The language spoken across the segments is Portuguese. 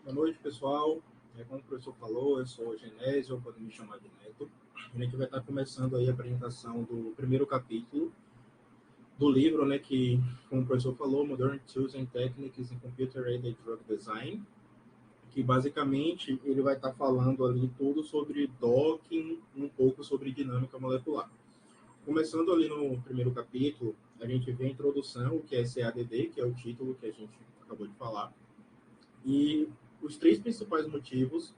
Boa noite, pessoal. Como o professor falou, eu sou o Genésio, podem me chamar de Neto. A gente vai estar começando aí a apresentação do primeiro capítulo do livro, né, que, como o professor falou, Modern Tools and Techniques in Computer-Aided Drug Design, que basicamente ele vai estar falando ali tudo sobre docking, um pouco sobre dinâmica molecular. Começando ali no primeiro capítulo, a gente vê a introdução, o que é CADD, que é o título que a gente acabou de falar, e os três principais motivos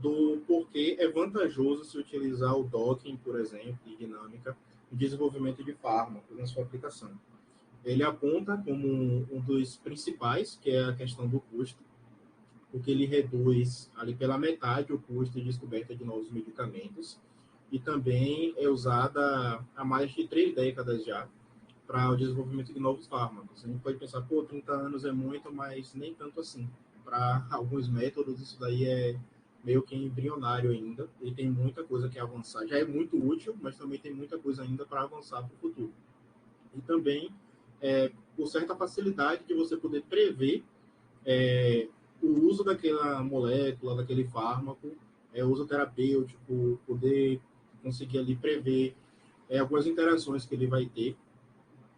do porquê é vantajoso se utilizar o docking, por exemplo, e dinâmica, no desenvolvimento de fármacos na sua aplicação. Ele aponta como um dos principais, que é a questão do custo, porque ele reduz ali pela metade o custo de descoberta de novos medicamentos e também é usada há mais de 3 décadas já para o desenvolvimento de novos fármacos. A gente pode pensar, 30 anos é muito, mas nem tanto assim. Para alguns métodos, isso daí é meio que embrionário ainda, e tem muita coisa que avançar. Já é muito útil, mas também tem muita coisa ainda para avançar para o futuro. E também, por certa facilidade de você poder prever o uso daquela molécula, daquele fármaco, o uso terapêutico, poder conseguir ali prever algumas interações que ele vai ter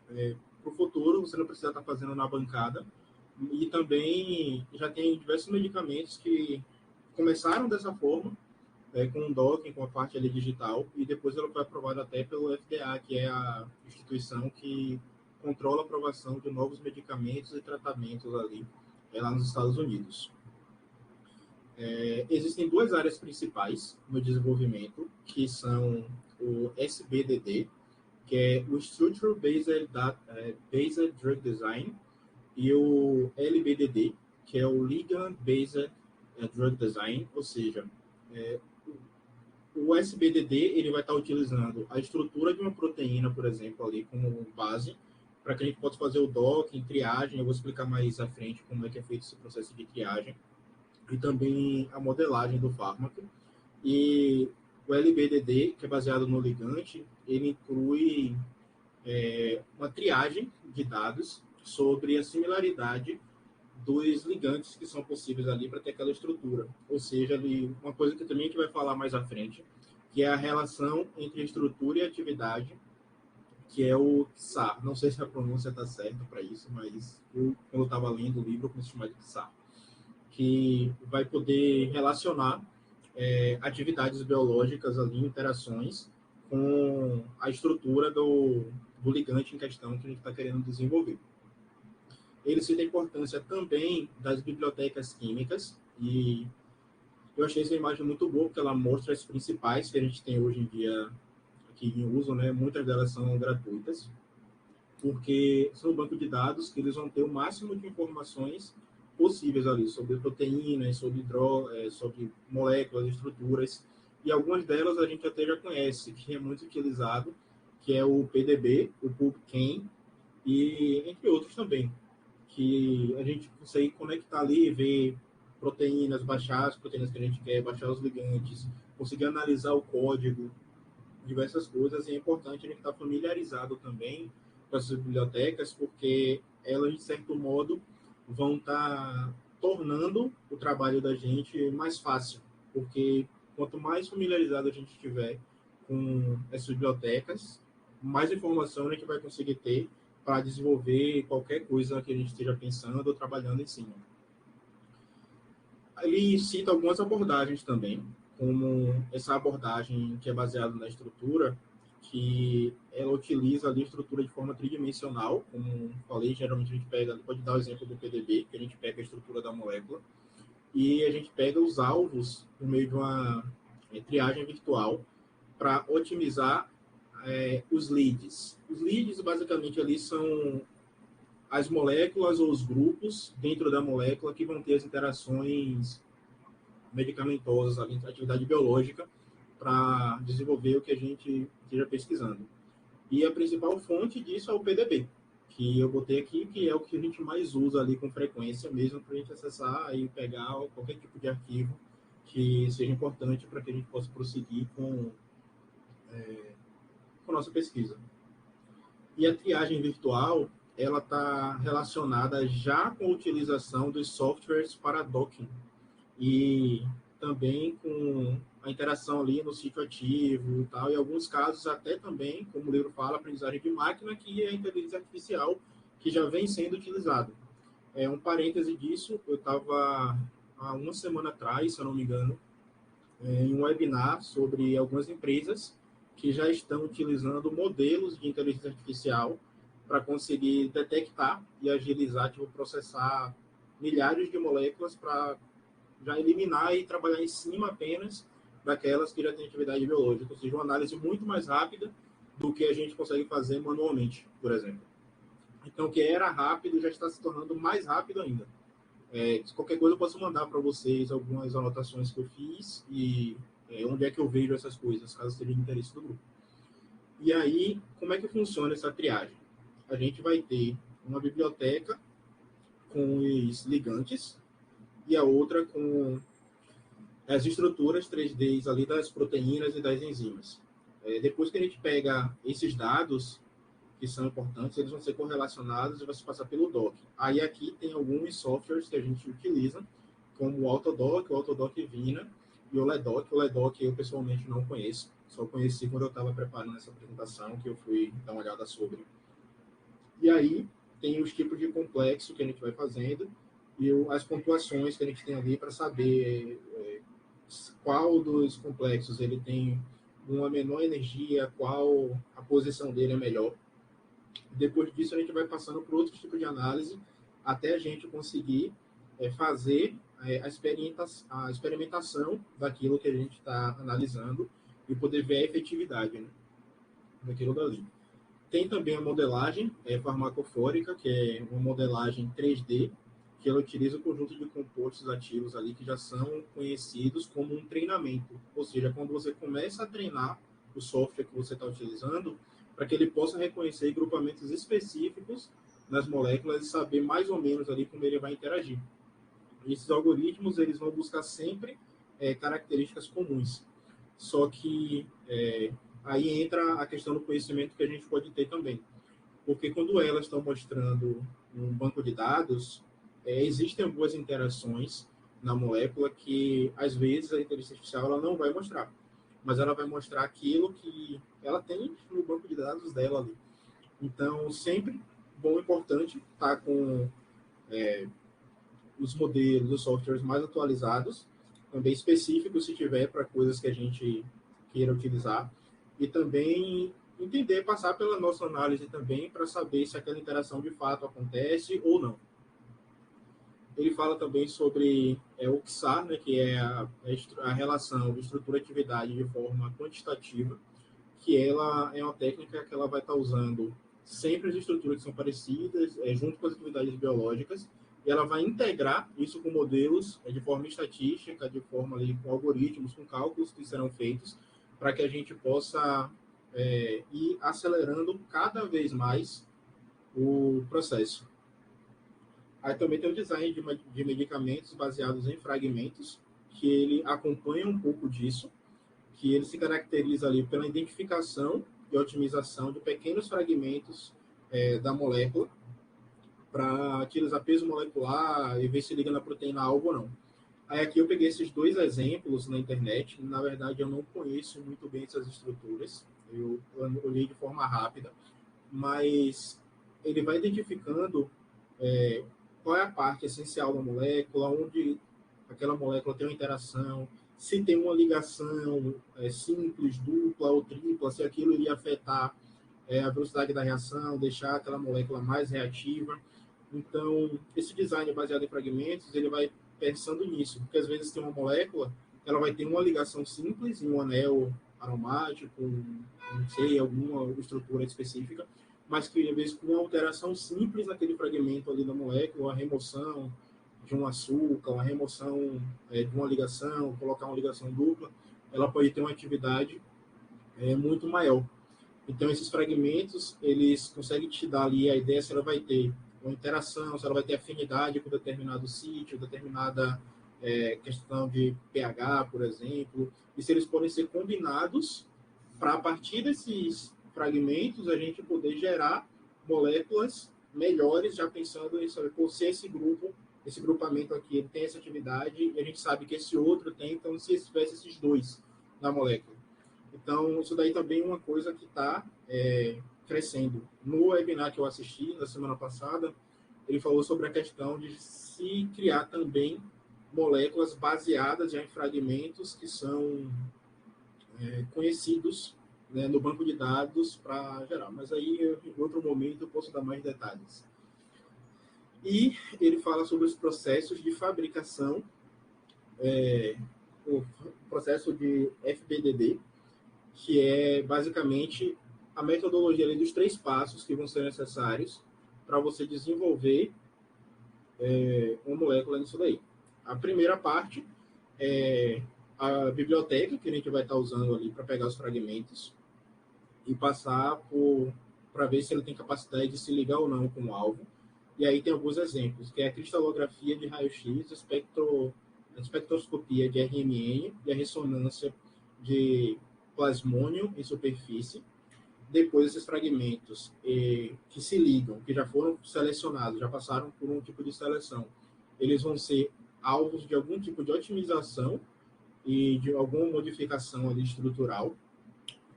para o futuro, você não precisa estar fazendo na bancada. E também já tem diversos medicamentos que começaram dessa forma, com o docking, com a parte ali digital, e depois ela foi aprovada até pelo FDA, que é a instituição que controla a aprovação de novos medicamentos e tratamentos ali, lá nos Estados Unidos. Existem duas áreas principais no desenvolvimento, que são o SBDD, que é o Structure Based Drug Design, e o LBDD, que é o Ligand Based Drug Design, ou seja, o SBDD ele vai estar utilizando a estrutura de uma proteína, por exemplo, ali como base, para que a gente possa fazer o docking, triagem. Eu vou explicar mais à frente como é que é feito esse processo de triagem, e também a modelagem do fármaco. E o LBDD, que é baseado no ligante, ele inclui uma triagem de dados sobre a similaridade dos ligantes que são possíveis ali para ter aquela estrutura. Ou seja, ali, uma coisa que também a gente vai falar mais à frente, que é a relação entre estrutura e atividade, que é o XAR. Não sei se a pronúncia está certa para isso, mas eu, quando eu estava lendo o livro, eu comecei a chamar de XAR, que vai poder relacionar atividades biológicas ali, interações, com a estrutura do ligante em questão que a gente está querendo desenvolver. Ele cita a importância também das bibliotecas químicas, e eu achei essa imagem muito boa, porque ela mostra as principais que a gente tem hoje em dia aqui em uso, né? Muitas delas são gratuitas, porque são um banco de dados que eles vão ter o máximo de informações possíveis ali sobre proteínas, sobre moléculas, estruturas, e algumas delas a gente até já conhece, que é muito utilizado, que é o PDB, o PubChem, e entre outros também, que a gente consegue conectar ali, ver proteínas, baixar as proteínas que a gente quer, baixar os ligantes, conseguir analisar o código, diversas coisas, e é importante a gente estar familiarizado também com essas bibliotecas, porque elas, de certo modo, vão estar tornando o trabalho da gente mais fácil, porque quanto mais familiarizado a gente estiver com essas bibliotecas, mais informação a gente vai conseguir ter para desenvolver qualquer coisa que a gente esteja pensando ou trabalhando em cima. Ele cita algumas abordagens também, como essa abordagem que é baseada na estrutura, que ela utiliza ali a estrutura de forma tridimensional, como falei, geralmente a gente pega, pode dar o exemplo do PDB, que a gente pega a estrutura da molécula, e a gente pega os alvos por meio de uma triagem virtual para otimizar os leads. Os leads, basicamente, ali são as moléculas ou os grupos dentro da molécula que vão ter as interações medicamentosas, a atividade biológica, para desenvolver o que a gente esteja pesquisando. E a principal fonte disso é o PDB, que eu botei aqui, que é o que a gente mais usa ali com frequência, mesmo para a gente acessar e pegar qualquer tipo de arquivo que seja importante para que a gente possa prosseguir com a nossa pesquisa. E a triagem virtual, ela está relacionada já com a utilização dos softwares para docking. e também com a interação ali no sítio ativo e tal, e alguns casos até também, como o livro fala, aprendizagem de máquina, que é a inteligência artificial que já vem sendo utilizado. Um parêntese disso, eu estava há uma semana atrás, se eu não me engano, em um webinar sobre algumas empresas que já estão utilizando modelos de inteligência artificial para conseguir detectar e agilizar, tipo, processar milhares de moléculas para já eliminar e trabalhar em cima apenas daquelas que já têm atividade biológica, ou seja, uma análise muito mais rápida do que a gente consegue fazer manualmente, por exemplo. Então, o que era rápido já está se tornando mais rápido ainda. Qualquer coisa eu posso mandar para vocês algumas anotações que eu fiz e onde é que eu vejo essas coisas, caso seja de interesse do grupo. E aí, como é que funciona essa triagem? A gente vai ter uma biblioteca com os ligantes e a outra com as estruturas 3D ali das proteínas e das enzimas. Depois que a gente pega esses dados, que são importantes, eles vão ser correlacionados e vai se passar pelo doc. Aí aqui tem alguns softwares que a gente utiliza, como o Autodoc, o Autodoc Vina e o Ledoc. O Ledoc eu pessoalmente não conheço, só conheci quando eu estava preparando essa apresentação, que eu fui dar uma olhada sobre. E aí tem os tipos de complexo que a gente vai fazendo e as pontuações que a gente tem ali para saber qual dos complexos ele tem uma menor energia, qual a posição dele é melhor. Depois disso, a gente vai passando por outros tipos de análise até a gente conseguir fazer a experimentação daquilo que a gente está analisando e poder ver a efetividade, né, daquilo dali. Tem também a modelagem farmacofórica, que é uma modelagem 3D, que ela utiliza o conjunto de compostos ativos ali que já são conhecidos como um treinamento. Ou seja, quando você começa a treinar o software que você está utilizando, para que ele possa reconhecer grupamentos específicos nas moléculas e saber mais ou menos ali como ele vai interagir. E esses algoritmos, eles vão buscar sempre características comuns. Só que aí entra a questão do conhecimento que a gente pode ter também. Porque quando elas estão mostrando um banco de dados, existem algumas interações na molécula que, às vezes, a inteligência artificial ela não vai mostrar. Mas ela vai mostrar aquilo que ela tem no banco de dados dela ali. Então, sempre bom e importante estar com os modelos, os softwares mais atualizados, também específicos, se tiver, para coisas que a gente queira utilizar, e também entender, passar pela nossa análise também, para saber se aquela interação de fato acontece ou não. Ele fala também sobre o XAR, né, que é a relação de estrutura-atividade de forma quantitativa, que ela é uma técnica que ela vai estar usando sempre as estruturas que são parecidas, junto com as atividades biológicas, e ela vai integrar isso com modelos de forma estatística, de forma ali, com algoritmos, com cálculos que serão feitos, para que a gente possa ir acelerando cada vez mais o processo. Aí também tem o design de medicamentos baseados em fragmentos, que ele acompanha um pouco disso, que ele se caracteriza ali pela identificação e otimização de pequenos fragmentos da molécula para utilizar peso molecular e ver se liga na proteína-alvo ou não. Aí aqui eu peguei esses dois exemplos na internet. Na verdade, eu não conheço muito bem essas estruturas. Eu olhei de forma rápida, mas ele vai identificando qual é a parte essencial da molécula, onde aquela molécula tem uma interação, se tem uma ligação simples, dupla ou tripla, se aquilo iria afetar a velocidade da reação, deixar aquela molécula mais reativa. Então, esse design baseado em fragmentos, ele vai pensando nisso, porque às vezes tem uma molécula, ela vai ter uma ligação simples em um anel aromático, não sei, alguma estrutura específica, mas que às vezes com uma alteração simples naquele fragmento ali da molécula, a remoção de um açúcar, uma remoção de uma ligação, colocar uma ligação dupla, ela pode ter uma atividade muito maior. Então, esses fragmentos, eles conseguem te dar ali a ideia se ela vai ter uma interação, se ela vai ter afinidade com determinado sítio, determinada questão de pH, por exemplo, e se eles podem ser combinados para, a partir desses fragmentos, a gente poder gerar moléculas melhores, já pensando em saber se esse grupo esse grupamento aqui ele tem essa atividade e a gente sabe que esse outro tem, então se tivesse esses dois na molécula. Então, isso daí também é uma coisa que está crescendo. No webinar que eu assisti na semana passada, ele falou sobre a questão de se criar também moléculas baseadas em fragmentos que são conhecidos, né, no banco de dados para gerar. Mas aí, em outro momento, eu posso dar mais detalhes. E ele fala sobre os processos de fabricação, o processo de FBDD, que é basicamente a metodologia ali dos 3 passos que vão ser necessários para você desenvolver uma molécula nisso daí. A primeira parte é a biblioteca que a gente vai estar usando ali para pegar os fragmentos e passar para ver se ele tem capacidade de se ligar ou não com o alvo. E aí tem alguns exemplos, que é a cristalografia de raio-x, a espectroscopia de RMN e a ressonância de plasmônio em superfície. Depois, esses fragmentos que se ligam, que já foram selecionados, já passaram por um tipo de seleção, eles vão ser alvos de algum tipo de otimização e de alguma modificação ali estrutural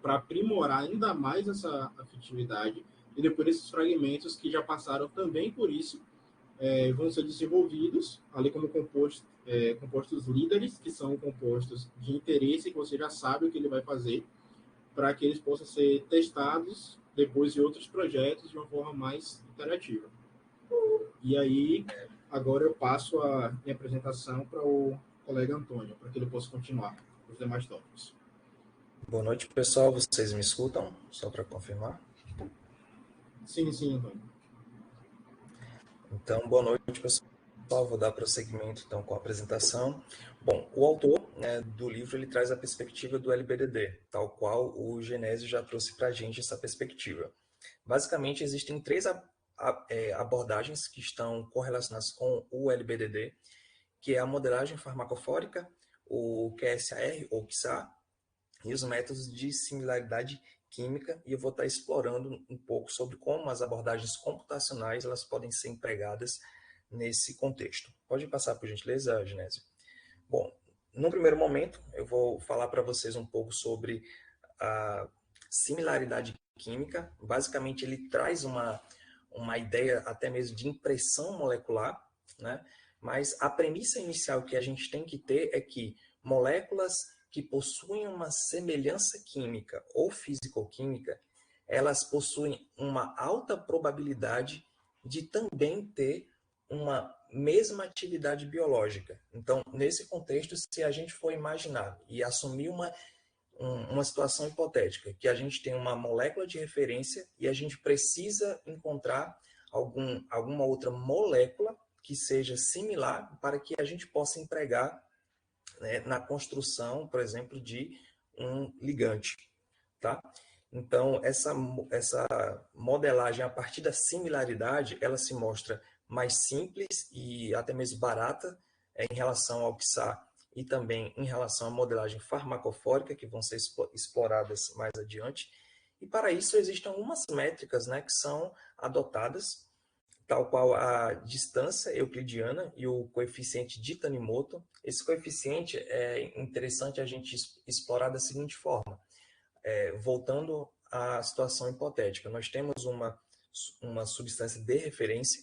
para aprimorar ainda mais essa afetividade. E depois, esses fragmentos que já passaram também por isso, vão ser desenvolvidos ali como compostos líderes, que são compostos de interesse, que você já sabe o que ele vai fazer, para que eles possam ser testados depois em outros projetos de uma forma mais interativa. E aí, agora eu passo a minha apresentação para o colega Antônio, para que ele possa continuar os demais tópicos. Boa noite, pessoal. Vocês me escutam? Só para confirmar. Sim, Antônio. Então, boa noite, pessoal. Vou dar prosseguimento então com a apresentação. Bom, o autor, né, do livro ele traz a perspectiva do LBDD, tal qual o Genésio já trouxe para a gente essa perspectiva. Basicamente, existem 3 abordagens que estão correlacionadas com o LBDD, que é a modelagem farmacofórica, o QSAR ou QSA, e os métodos de similaridade química, e eu vou estar explorando um pouco sobre como as abordagens computacionais elas podem ser empregadas nesse contexto. Pode passar, por gentileza, Genésio? Bom, no primeiro momento, eu vou falar para vocês um pouco sobre a similaridade química. Basicamente, ele traz uma ideia até mesmo de impressão molecular, né? Mas a premissa inicial que a gente tem que ter é que moléculas que possuem uma semelhança química ou físico-química, elas possuem uma alta probabilidade de também ter uma mesma atividade biológica. Então, nesse contexto, se a gente for imaginar e assumir uma situação hipotética, que a gente tem uma molécula de referência e a gente precisa encontrar alguma outra molécula que seja similar para que a gente possa empregar, né, na construção, por exemplo, de um ligante, tá? Então, essa modelagem a partir da similaridade, ela se mostra mais simples e até mesmo barata em relação ao QSA e também em relação à modelagem farmacofórica, que vão ser exploradas mais adiante. E para isso existem algumas métricas, né, que são adotadas, tal qual a distância euclidiana e o coeficiente de Tanimoto. Esse coeficiente é interessante a gente explorar da seguinte forma. Voltando à situação hipotética, nós temos uma substância de referência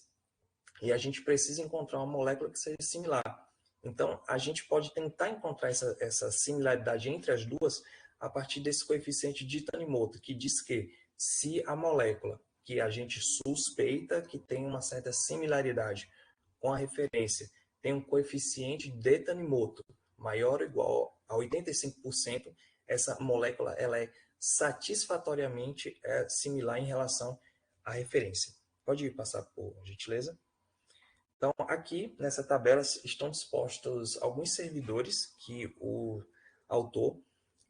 e a gente precisa encontrar uma molécula que seja similar. Então, a gente pode tentar encontrar essa similaridade entre as duas a partir desse coeficiente de Tanimoto, que diz que se a molécula que a gente suspeita que tem uma certa similaridade com a referência tem um coeficiente de Tanimoto maior ou igual a 85%, essa molécula ela é satisfatoriamente similar em relação à referência. Pode passar, por gentileza? Então, aqui nessa tabela estão dispostos alguns servidores que o autor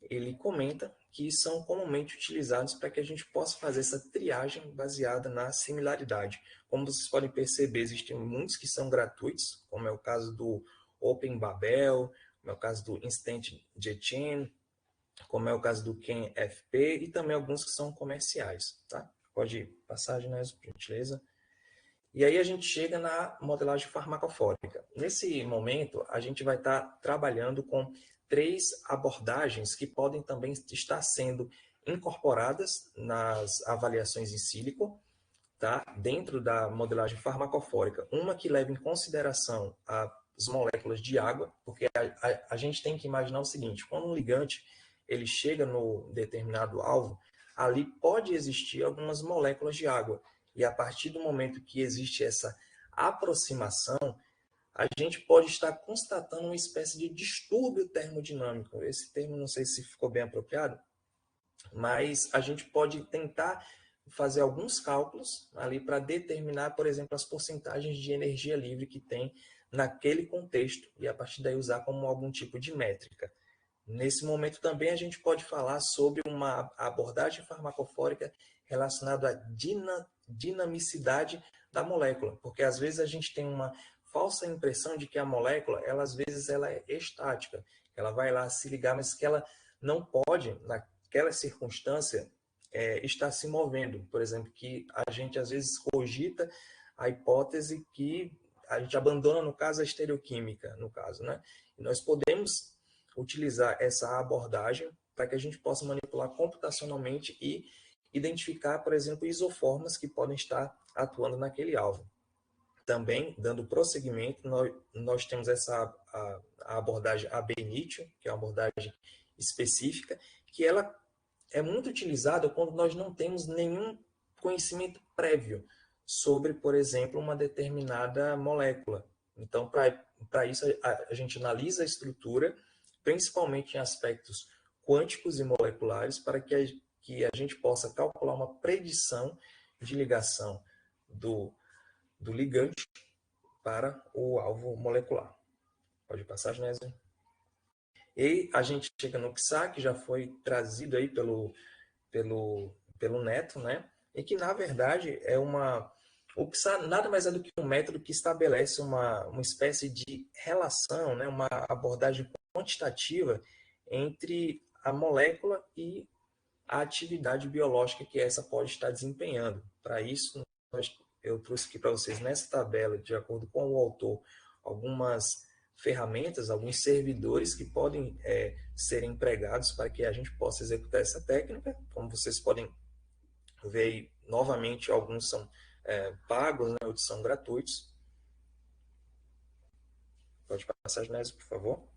ele comenta que são comumente utilizados para que a gente possa fazer essa triagem baseada na similaridade. Como vocês podem perceber, existem muitos que são gratuitos, como é o caso do OpenBabel, como é o caso do InstantJetchain, como é o caso do CanFP e também alguns que são comerciais. Tá? Pode passar, Genésio, por gentileza. E aí a gente chega na modelagem farmacofórica. Nesse momento, a gente vai estar trabalhando com 3 abordagens que podem também estar sendo incorporadas nas avaliações in silico, tá? Dentro da modelagem farmacofórica. Uma que leva em consideração as moléculas de água, porque a gente tem que imaginar o seguinte, quando um ligante ele chega no determinado alvo, ali pode existir algumas moléculas de água. E a partir do momento que existe essa aproximação, a gente pode estar constatando uma espécie de distúrbio termodinâmico. Esse termo não sei se ficou bem apropriado, mas a gente pode tentar fazer alguns cálculos ali para determinar, por exemplo, as porcentagens de energia livre que tem naquele contexto e a partir daí usar como algum tipo de métrica. Nesse momento também a gente pode falar sobre uma abordagem farmacofórica relacionada à dinamicidade da molécula, porque às vezes a gente tem uma falsa impressão de que a molécula, às vezes ela é estática, ela vai lá se ligar, mas que ela não pode, naquela circunstância, estar se movendo. Por exemplo, que a gente às vezes cogita a hipótese que a gente abandona, no caso, a estereoquímica, no caso, né? E nós podemos utilizar essa abordagem para que a gente possa manipular computacionalmente e identificar, por exemplo, isoformas que podem estar atuando naquele alvo. Também, dando prosseguimento, nós temos a abordagem ab initio, que é uma abordagem específica, que ela é muito utilizada quando nós não temos nenhum conhecimento prévio sobre, por exemplo, uma determinada molécula. Então, para isso, a gente analisa a estrutura, principalmente em aspectos quânticos e moleculares, para que a gente possa calcular uma predição de ligação do ligante para o alvo molecular. Pode passar, Genésio? E a gente chega no XA, que já foi trazido aí pelo Neto, né? E que, na verdade, o XA nada mais é do que um método que estabelece uma espécie de relação, né? Uma abordagem quantitativa entre a molécula e a atividade biológica que essa pode estar desempenhando. Para isso, eu trouxe aqui para vocês nessa tabela, de acordo com o autor, algumas ferramentas, alguns servidores que podem ser empregados para que a gente possa executar essa técnica. Como vocês podem ver, novamente, alguns são pagos, né, outros são gratuitos. Pode passar, Genésio, por favor.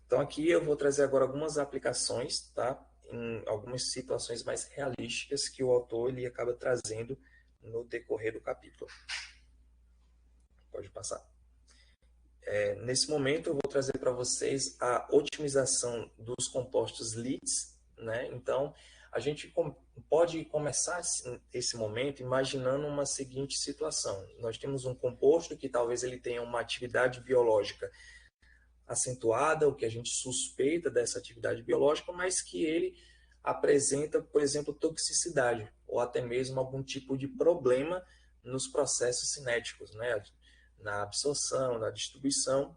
Então, aqui eu vou trazer agora algumas aplicações, tá? Em algumas situações mais realísticas que o autor ele acaba trazendo no decorrer do capítulo. Pode passar. Nesse momento, eu vou trazer para vocês a otimização dos compostos LEEDs, né? Então, a gente pode começar esse momento imaginando uma seguinte situação. Nós temos um composto que talvez ele tenha uma atividade biológica acentuada, o que a gente suspeita dessa atividade biológica, mas que ele apresenta, por exemplo, toxicidade, ou até mesmo algum tipo de problema nos processos cinéticos, né? Na absorção, na distribuição.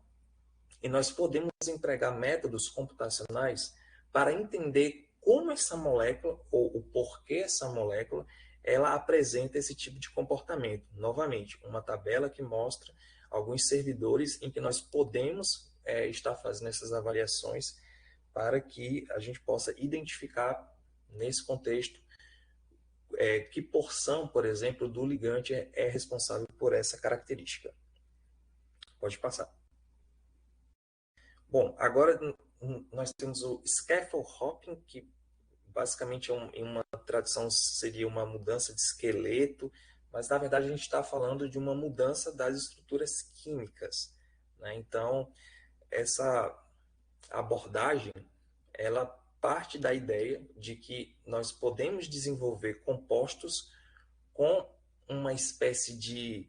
E nós podemos empregar métodos computacionais para entender como essa molécula, ou o porquê essa molécula, ela apresenta esse tipo de comportamento. Novamente, uma tabela que mostra alguns servidores em que nós podemos estar fazendo essas avaliações para que a gente possa identificar, nesse contexto, que porção, por exemplo, do ligante é responsável por essa característica. Pode passar. Bom, agora nós temos o scaffold hopping, que basicamente em uma tradução seria uma mudança de esqueleto, mas na verdade a gente está falando de uma mudança das estruturas químicas, né? Então, essa abordagem, ela parte da ideia de que nós podemos desenvolver compostos com uma espécie de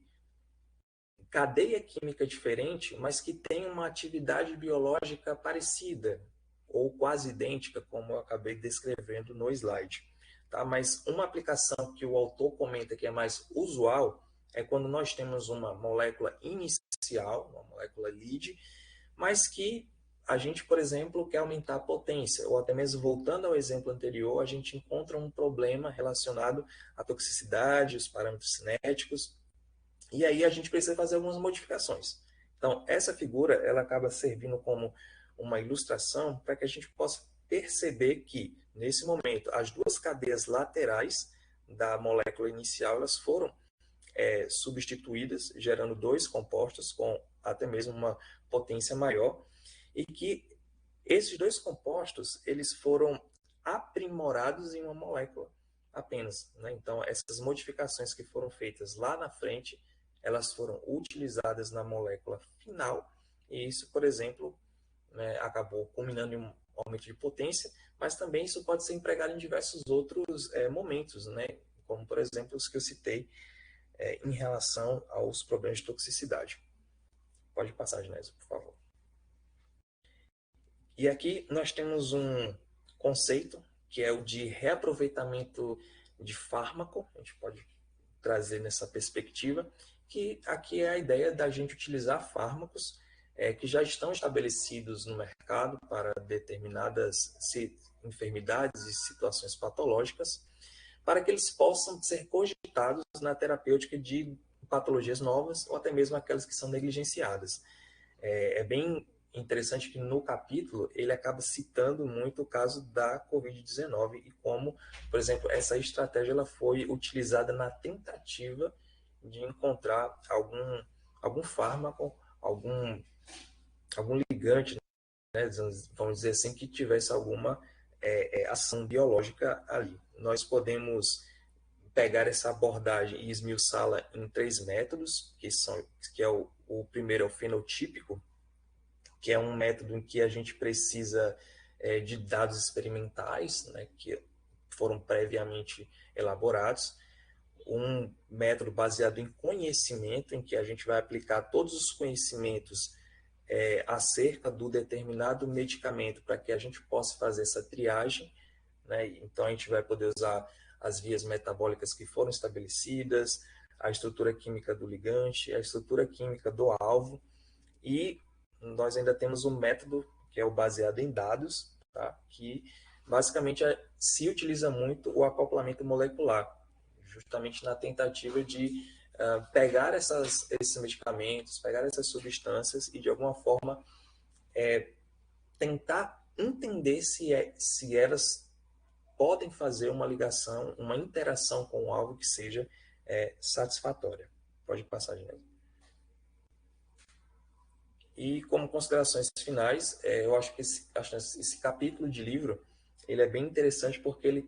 cadeia química diferente, mas que tem uma atividade biológica parecida ou quase idêntica, como eu acabei descrevendo no slide. Tá? Mas uma aplicação que o autor comenta que é mais usual é quando nós temos uma molécula inicial, uma molécula lead, mas que a gente, por exemplo, quer aumentar a potência, ou até mesmo voltando ao exemplo anterior, a gente encontra um problema relacionado à toxicidade, os parâmetros cinéticos, E aí a gente precisa fazer algumas modificações. Então, essa figura ela acaba servindo como uma ilustração para que a gente possa perceber que, nesse momento, as duas cadeias laterais da molécula inicial elas foram substituídas, gerando dois compostos com até mesmo uma potência maior, e que esses dois compostos eles foram aprimorados em uma molécula apenas, né? Então, essas modificações que foram feitas lá na frente, elas foram utilizadas na molécula final, e isso, por exemplo, né, acabou culminando em um aumento de potência, mas também isso pode ser empregado em diversos outros momentos, né? Como, por exemplo, os que eu citei em relação aos problemas de toxicidade. Pode passar, Genésio, por favor. E aqui nós temos um conceito que é o de reaproveitamento de fármaco, a gente pode trazer nessa perspectiva, que aqui é a ideia da gente utilizar fármacos que já estão estabelecidos no mercado para determinadas enfermidades e situações patológicas, para que eles possam ser cogitados na terapêutica de patologias novas ou até mesmo aquelas que são negligenciadas. É bem interessante que no capítulo ele acaba citando muito o caso da Covid-19 e como, por exemplo, essa estratégia ela foi utilizada na tentativa de encontrar algum fármaco, algum ligante, né, vamos dizer assim, que tivesse alguma ação biológica ali. Nós podemos pegar essa abordagem e esmiuçá-la em três métodos, que é o primeiro é o fenotípico, que é um método em que a gente precisa de dados experimentais, né, que foram previamente elaborados, um método baseado em conhecimento, em que a gente vai aplicar todos os conhecimentos acerca do determinado medicamento para que a gente possa fazer essa triagem, né? Então a gente vai poder usar as vias metabólicas que foram estabelecidas, a estrutura química do ligante, a estrutura química do alvo, e nós ainda temos um método que é o baseado em dados, tá? Que basicamente se utiliza muito o acoplamento molecular, justamente na tentativa de pegar esses medicamentos, pegar essas substâncias e de alguma forma tentar entender se elas podem fazer uma ligação, uma interação com o alvo que seja satisfatória. Pode passar, Ginésio. E como considerações finais, eu acho que esse capítulo de livro ele é bem interessante porque ele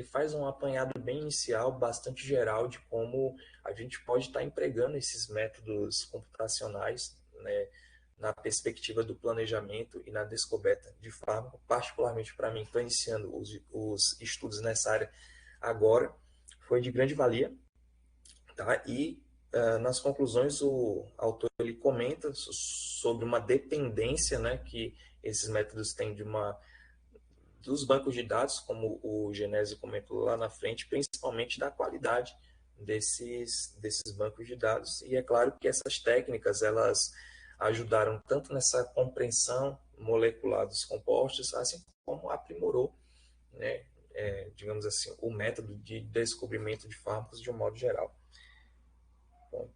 faz um apanhado bem inicial, bastante geral de como a gente pode estar empregando esses métodos computacionais, né, na perspectiva do planejamento e na descoberta de fármaco. Particularmente para mim, estou iniciando os estudos nessa área agora, foi de grande valia, tá? E nas conclusões o autor ele comenta sobre uma dependência, né, que esses métodos têm dos bancos de dados, como o Genésio comentou lá na frente, principalmente da qualidade desses bancos de dados. E é claro que essas técnicas elas ajudaram tanto nessa compreensão molecular dos compostos, assim como aprimorou, né, digamos assim, o método de descobrimento de fármacos de um modo geral. Bom,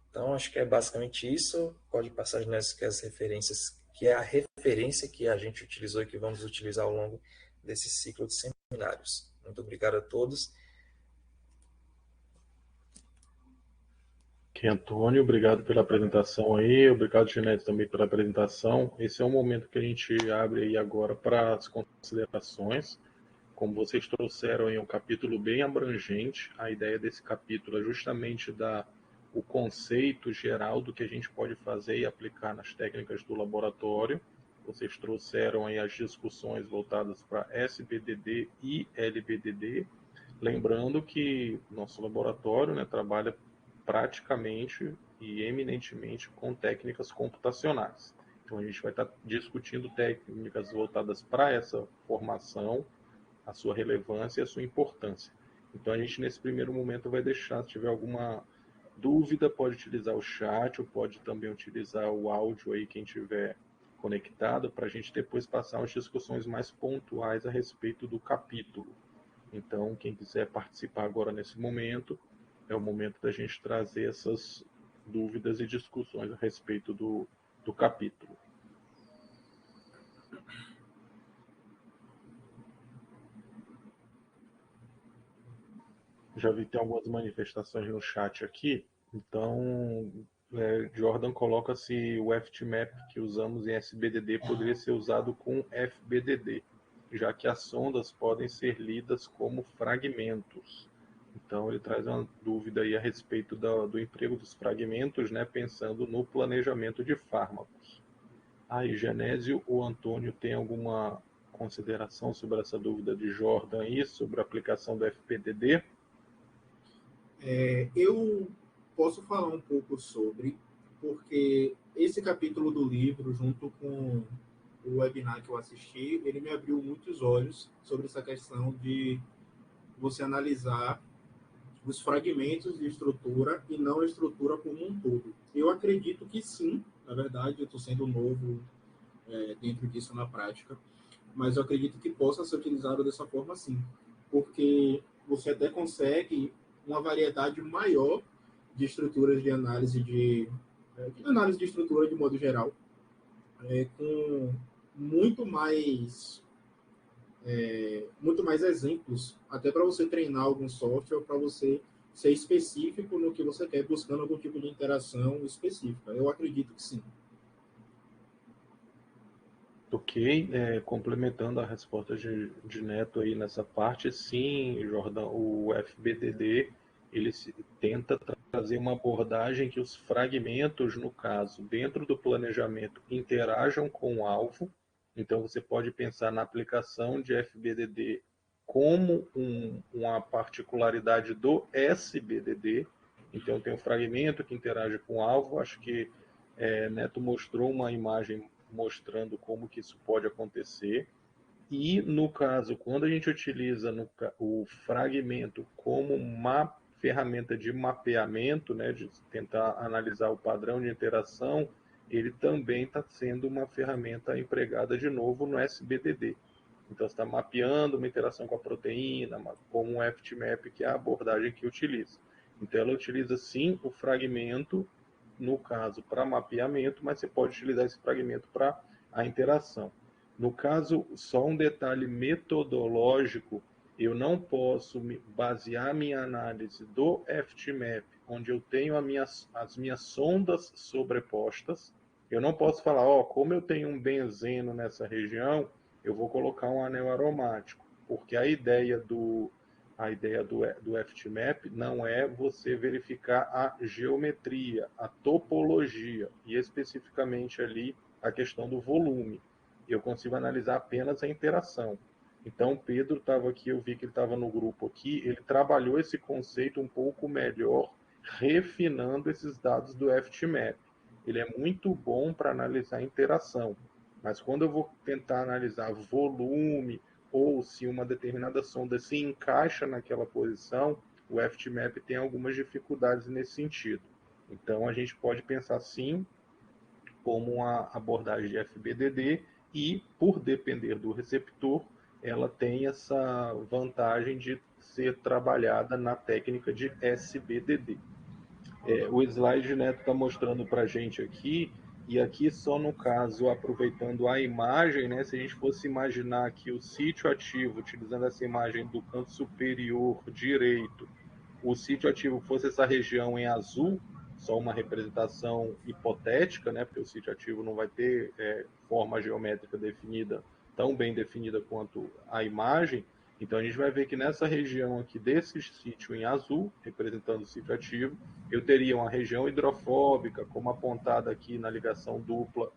então acho que é basicamente isso. Pode passar nessas que as referências, que é a referência que a gente utilizou e que vamos utilizar ao longo desse ciclo de seminários. Muito obrigado a todos. Ok, Antônio, obrigado pela apresentação aí, obrigado, Genete, também pela apresentação. Esse é o momento que a gente abre aí agora para as considerações. Como vocês trouxeram aí um capítulo bem abrangente, a ideia desse capítulo é justamente dar o conceito geral do que a gente pode fazer e aplicar nas técnicas do laboratório. Vocês trouxeram aí as discussões voltadas para SBDD e LBDD, lembrando que nosso laboratório, né, trabalha praticamente e eminentemente com técnicas computacionais. Então a gente vai estar discutindo técnicas voltadas para essa formação, a sua relevância e a sua importância. Então a gente nesse primeiro momento vai deixar, se tiver alguma dúvida, pode utilizar o chat ou pode também utilizar o áudio aí quem tiver conectado para a gente depois passar as discussões mais pontuais a respeito do capítulo. Então quem quiser participar agora nesse momento, é o momento da gente trazer essas dúvidas e discussões a respeito do capítulo. Já vi que tem algumas manifestações no chat aqui, então Jordan coloca se o FTMap que usamos em SBDD poderia ser usado com FBDD, já que as sondas podem ser lidas como fragmentos. Então ele traz uma dúvida aí a respeito do emprego dos fragmentos, né, pensando no planejamento de fármacos. Aí, Genésio ou Antônio tem alguma consideração sobre essa dúvida de Jordan aí, sobre a aplicação do FBDD? Eu posso falar um pouco sobre, porque esse capítulo do livro, junto com o webinar que eu assisti, ele me abriu muitos olhos sobre essa questão de você analisar os fragmentos de estrutura e não a estrutura como um todo. Eu acredito que sim, na verdade, eu estou sendo novo dentro disso na prática, mas eu acredito que possa ser utilizado dessa forma sim, porque você até consegue uma variedade maior de estruturas de análise de análise de estrutura de modo geral, com muito mais exemplos, até para você treinar algum software, para você ser específico no que você quer, buscando algum tipo de interação específica. Eu acredito que sim. Ok, complementando a resposta de Neto aí nessa parte, sim, Jordan, o FBDD ele tenta trazer uma abordagem que os fragmentos, no caso, dentro do planejamento, interajam com o alvo. Então você pode pensar na aplicação de FBDD como uma particularidade do SBDD. Então tem um fragmento que interage com o alvo. Acho que Neto mostrou uma imagem mostrando como que isso pode acontecer. E, no caso, quando a gente utiliza o fragmento como uma ferramenta de mapeamento, né, de tentar analisar o padrão de interação, ele também está sendo uma ferramenta empregada de novo no SBDD. Então, você está mapeando uma interação com a proteína, como um FTMap, que é a abordagem que utiliza. Então, ela utiliza, sim, o fragmento, no caso, para mapeamento, mas você pode utilizar esse fragmento para a interação. No caso, só um detalhe metodológico, eu não posso basear minha análise do FTMap, onde eu tenho as minhas sondas sobrepostas. Eu não posso falar, como eu tenho um benzeno nessa região, eu vou colocar um anel aromático, porque a ideia do FTMap não é você verificar a geometria, a topologia, e especificamente ali a questão do volume. Eu consigo analisar apenas a interação. Então, Pedro estava aqui, eu vi que ele estava no grupo aqui, ele trabalhou esse conceito um pouco melhor, refinando esses dados do FTMap. Ele é muito bom para analisar a interação, mas quando eu vou tentar analisar volume ou se uma determinada sonda se encaixa naquela posição, o FTMap tem algumas dificuldades nesse sentido. Então, a gente pode pensar sim como uma abordagem de FBDD e, por depender do receptor, ela tem essa vantagem de ser trabalhada na técnica de SBDD. O slide Neto está mostrando para a gente aqui, e aqui só no caso, aproveitando a imagem, né, se a gente fosse imaginar aqui o sítio ativo, utilizando essa imagem do canto superior direito, o sítio ativo fosse essa região em azul, só uma representação hipotética, né, porque o sítio ativo não vai ter forma geométrica definida, tão bem definida quanto a imagem. Então a gente vai ver que nessa região aqui desse sítio em azul, representando o sítio ativo, eu teria uma região hidrofóbica, como apontada aqui na ligação dupla,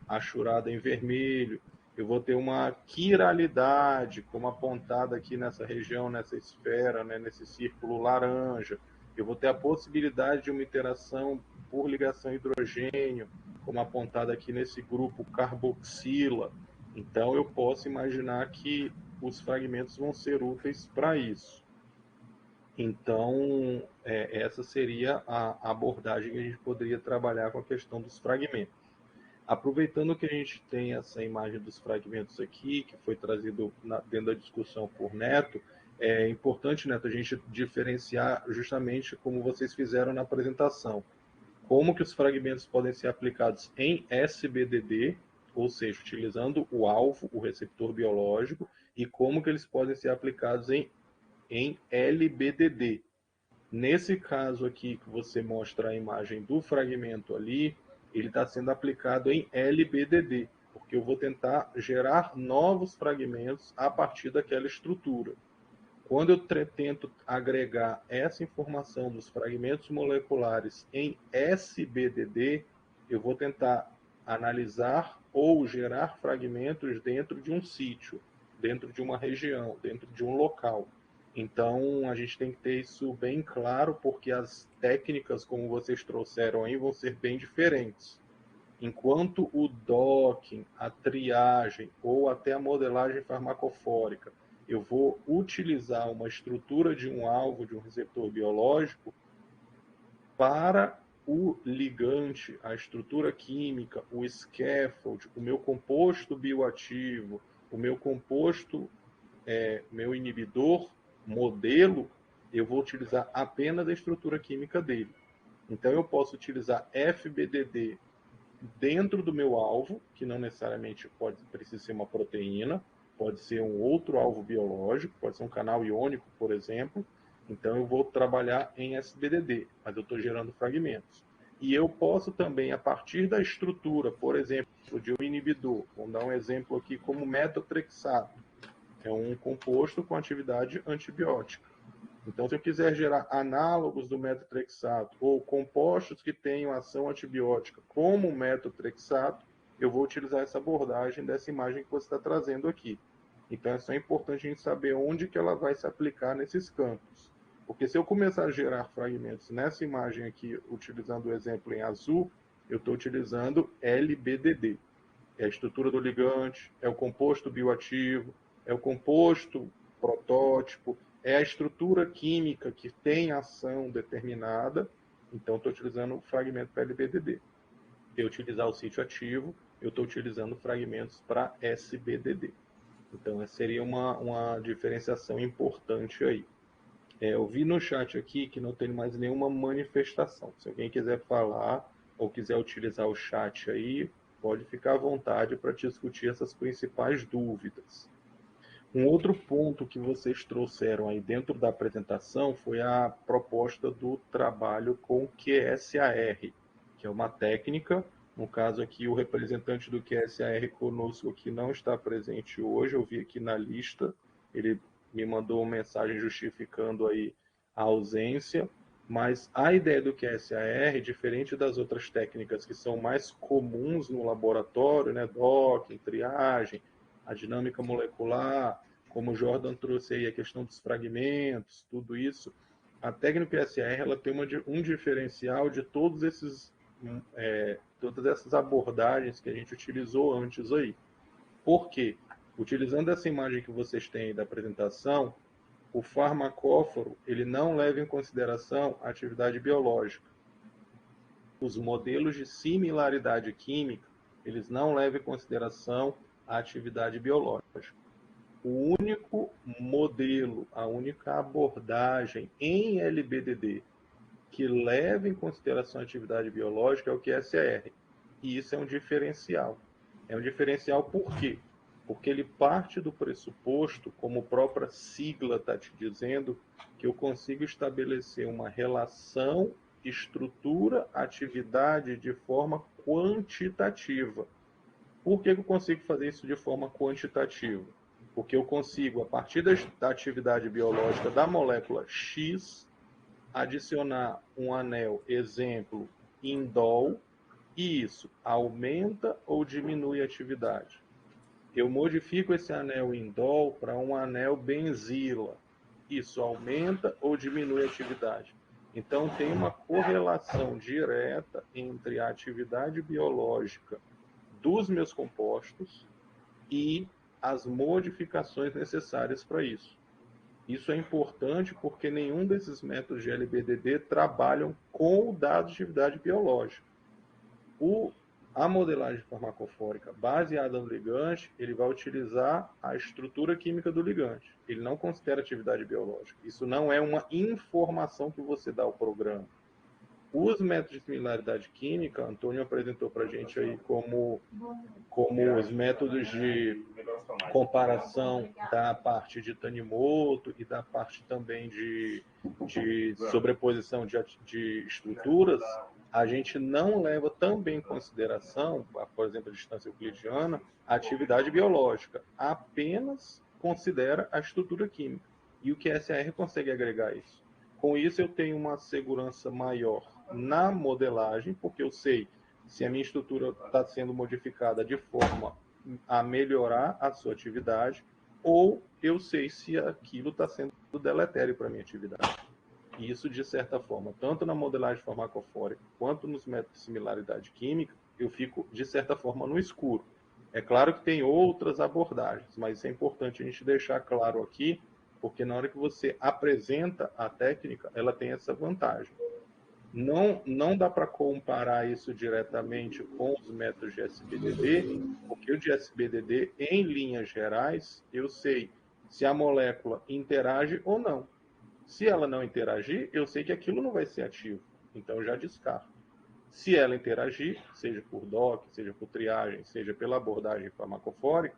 achurada em vermelho. Eu vou ter uma quiralidade, como apontada aqui nessa região, nessa esfera, né, nesse círculo laranja. Eu vou ter a possibilidade de uma interação por ligação hidrogênio, como apontada aqui nesse grupo carboxila. Então, eu posso imaginar que os fragmentos vão ser úteis para isso. Então, essa seria a abordagem que a gente poderia trabalhar com a questão dos fragmentos. Aproveitando que a gente tem essa imagem dos fragmentos aqui, que foi trazido dentro da discussão por Neto, é importante, Neto, a gente diferenciar justamente como vocês fizeram na apresentação. Como que os fragmentos podem ser aplicados em SBDD, ou seja, utilizando o alvo, o receptor biológico, e como que eles podem ser aplicados em LBDD. Nesse caso aqui que você mostra a imagem do fragmento ali, ele está sendo aplicado em LBDD, porque eu vou tentar gerar novos fragmentos a partir daquela estrutura. Quando eu tento agregar essa informação dos fragmentos moleculares em SBDD, eu vou tentar analisar ou gerar fragmentos dentro de um sítio, dentro de uma região, dentro de um local. Então, a gente tem que ter isso bem claro, porque as técnicas, como vocês trouxeram aí, vão ser bem diferentes. Enquanto o docking, a triagem ou até a modelagem farmacofórica, eu vou utilizar uma estrutura de um alvo, de um receptor biológico, para o ligante, a estrutura química, o scaffold, o meu composto bioativo, o meu composto, meu inibidor, modelo, eu vou utilizar apenas a estrutura química dele. Então, eu posso utilizar FBDD dentro do meu alvo, que não necessariamente precisa ser uma proteína, pode ser um outro alvo biológico, pode ser um canal iônico, por exemplo. Então eu vou trabalhar em SBDD, mas eu estou gerando fragmentos. E eu posso também, a partir da estrutura, por exemplo, de um inibidor, vamos dar um exemplo aqui como metotrexato, é um composto com atividade antibiótica. Então, se eu quiser gerar análogos do metotrexato ou compostos que tenham ação antibiótica como o metotrexato, eu vou utilizar essa abordagem dessa imagem que você está trazendo aqui. Então, é só importante a gente saber onde que ela vai se aplicar nesses campos. Porque se eu começar a gerar fragmentos nessa imagem aqui, utilizando o exemplo em azul, eu estou utilizando LBDD. É a estrutura do ligante, é o composto bioativo, é o composto protótipo, é a estrutura química que tem ação determinada. Então, estou utilizando o fragmento para LBDD. Se eu utilizar o sítio ativo, eu estou utilizando fragmentos para SBDD. Então, essa seria uma diferenciação importante aí. Eu vi no chat aqui que não tem mais nenhuma manifestação. Se alguém quiser falar ou quiser utilizar o chat aí, pode ficar à vontade para discutir essas principais dúvidas. Um outro ponto que vocês trouxeram aí dentro da apresentação foi a proposta do trabalho com QSAR, que é uma técnica. No caso aqui, o representante do QSAR conosco aqui não está presente hoje, eu vi aqui na lista, ele me mandou uma mensagem justificando aí a ausência, mas a ideia do QSAR, diferente das outras técnicas que são mais comuns no laboratório, né, docking, triagem, a dinâmica molecular, como o Jordan trouxe aí a questão dos fragmentos, tudo isso, a técnica QSAR ela tem um diferencial de todas essas abordagens que a gente utilizou antes aí. Por quê? Utilizando essa imagem que vocês têm aí da apresentação, o farmacóforo ele não leva em consideração a atividade biológica. Os modelos de similaridade química, eles não levam em consideração a atividade biológica. O único modelo, a única abordagem em LBDD que leva em consideração a atividade biológica é o QSAR. E isso é um diferencial. É um diferencial por quê? Porque ele parte do pressuposto, como a própria sigla está te dizendo, que eu consigo estabelecer uma relação estrutura-atividade de forma quantitativa. Por que eu consigo fazer isso de forma quantitativa? Porque eu consigo, a partir da atividade biológica da molécula X, adicionar um anel, exemplo, indol, e isso aumenta ou diminui a atividade. Eu modifico esse anel indol para um anel benzila. Isso aumenta ou diminui a atividade. Então, tem uma correlação direta entre a atividade biológica dos meus compostos e as modificações necessárias para isso. Isso é importante porque nenhum desses métodos de LBDD trabalham com o dado de atividade biológica. O A modelagem farmacofórica baseada no ligante, ele vai utilizar a estrutura química do ligante. Ele não considera atividade biológica. Isso não é uma informação que você dá ao programa. Os métodos de similaridade química, Antônio apresentou para a gente aí como os métodos de comparação da parte de Tanimoto e da parte também de sobreposição de estruturas, a gente não leva também em consideração, por exemplo, a distância euclidiana, a atividade biológica, apenas considera a estrutura química. E o QSR consegue agregar isso. Com isso, eu tenho uma segurança maior na modelagem, porque eu sei se a minha estrutura está sendo modificada de forma a melhorar a sua atividade, ou eu sei se aquilo está sendo deletério para a minha atividade. E isso, de certa forma, tanto na modelagem farmacofórica quanto nos métodos de similaridade química, eu fico, de certa forma, no escuro. É claro que tem outras abordagens, mas isso é importante a gente deixar claro aqui, porque na hora que você apresenta a técnica, ela tem essa vantagem. Não dá para comparar isso diretamente com os métodos de SBDD, porque o de SBDD, em linhas gerais, eu sei se a molécula interage ou não. Se ela não interagir, eu sei que aquilo não vai ser ativo, então eu já descarto. Se ela interagir, seja por DOC, seja por triagem, seja pela abordagem farmacofórica,